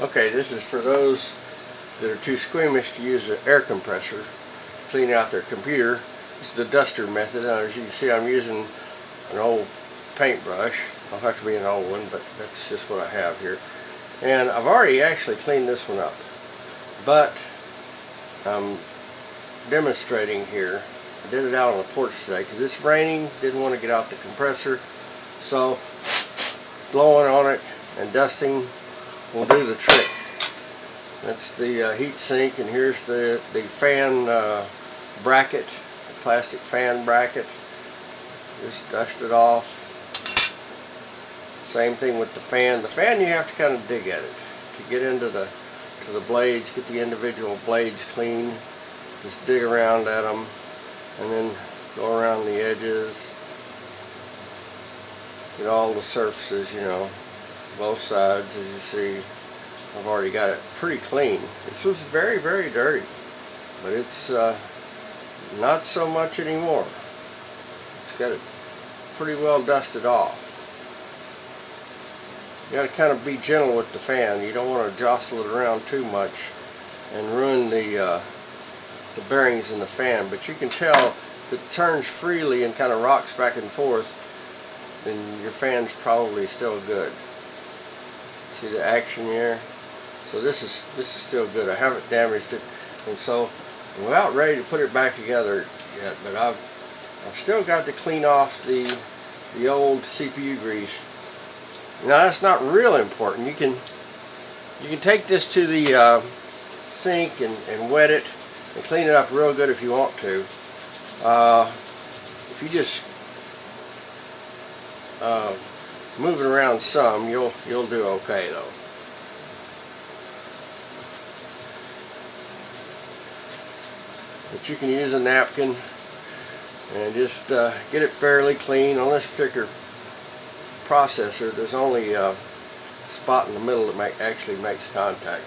Okay, this is for those that are too squeamish to use an air compressor to clean out their computer. This is the duster method. As you can see, I'm using an old paintbrush. I'll have to be an old one, but that's just what I have here. And I've already actually cleaned this one up, but I'm demonstrating here. I did it out on the porch today because it's raining, didn't want to get out the compressor, so blowing on it and dusting will do the trick. That's the heat sink, and here's the fan bracket, the plastic fan bracket. Just dust it off. Same thing with the fan. The fan, you have to kind of dig at it to get into the blades, get the individual blades clean. Just dig around at them and then go around the edges. Get all the surfaces, you know, both sides. As you see, I've already got it pretty clean. This was very, very dirty, but it's not so much anymore. It's got it pretty well dusted off. You got to kind of be gentle with the fan. You don't want to jostle it around too much and ruin the bearings in the fan. But you can tell if it turns freely and kind of rocks back and forth, then your fan's probably still good. See the action here? So this is still good. I haven't damaged it, and so I'm about ready to put it back together yet. But I've still got to clean off the old CPU grease. Now that's not real important. You can take this to the sink and wet it and clean it up real good if you want to. If you just move it around some, you'll do okay though. But you can use a napkin and just get it fairly clean. On this particular processor, there's only a spot in the middle that actually makes contact.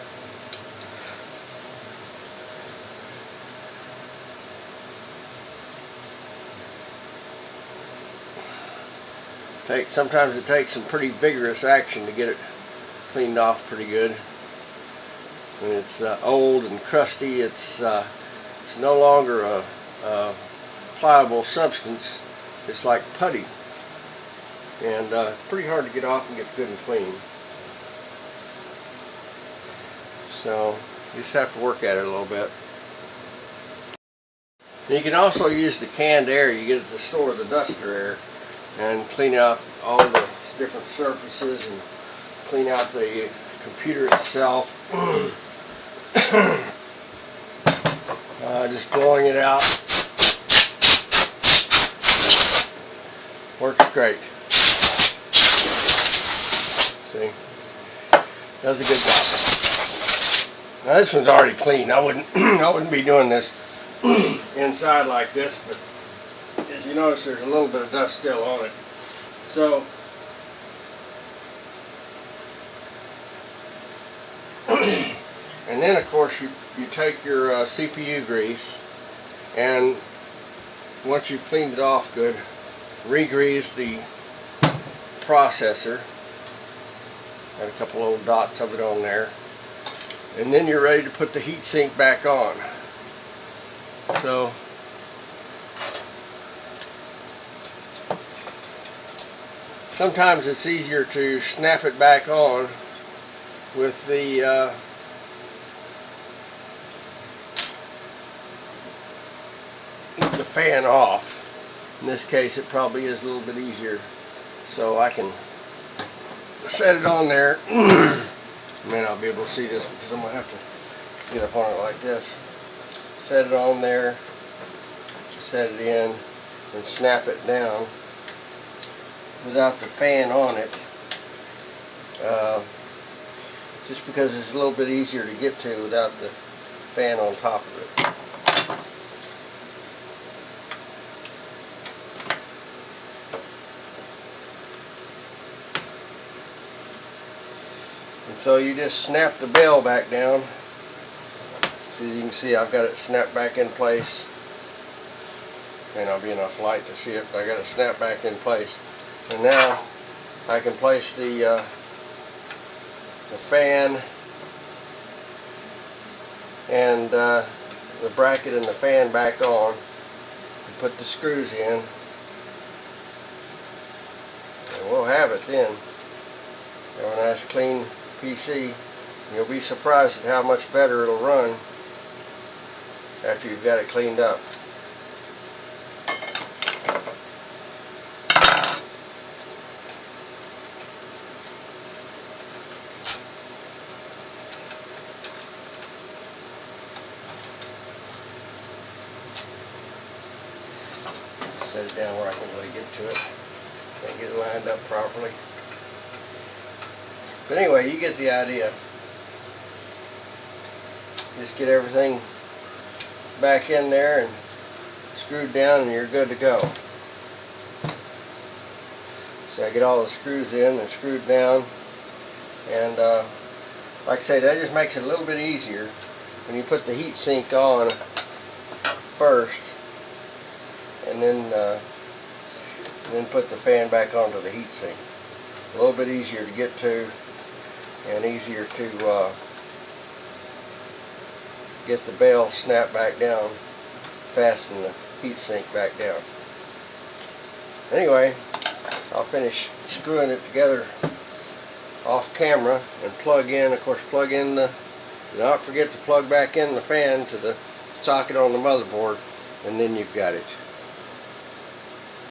Sometimes it takes some pretty vigorous action to get it cleaned off pretty good. When it's old and crusty, it's no longer a pliable substance. It's like putty, and pretty hard to get off and get good and clean. So you just have to work at it a little bit. And you can also use the canned air you get at the store, the duster air, and clean out all the different surfaces and clean out the computer itself. Just blowing it out works great. See, does a good job. Now this one's already clean. I wouldn't be doing this inside like this, but as you notice, there's a little bit of dust still on it. So and then of course you take your CPU grease, and once you've cleaned it off good, re-grease the processor. Got a couple old dots of it on there, and then you're ready to put the heat sink back on. So sometimes it's easier to snap it back on with the fan off. In this case, it probably is a little bit easier. So I can set it on there. I may not be able to see this because I'm going to have to get up on it like this. Set it on there, set it in, and snap it down without the fan on it. Just because it's a little bit easier to get to without the fan on top of it. And so you just snap the bail back down. So you can see I've got it snapped back in place. May not be enough light to see it, but I got it snapped back in place. And now I can place the fan and the bracket and the fan back on, and put the screws in, and we'll have it then. Have a nice clean PC. You'll be surprised at how much better it'll run after you've got it cleaned up. Set it down where I can really get to it. Can't get it lined up properly. But anyway, you get the idea. Just get everything back in there and screwed down and you're good to go. So I get all the screws in and screwed down, and like I say, that just makes it a little bit easier when you put the heat sink on first and then put the fan back onto the heat sink. A little bit easier to get to and easier to get the bell snapped back down, fasten the heat sink back down. Anyway, I'll finish screwing it together off camera and plug in, of course, plug in the, do not forget to plug back in the fan to the socket on the motherboard, and then you've got it.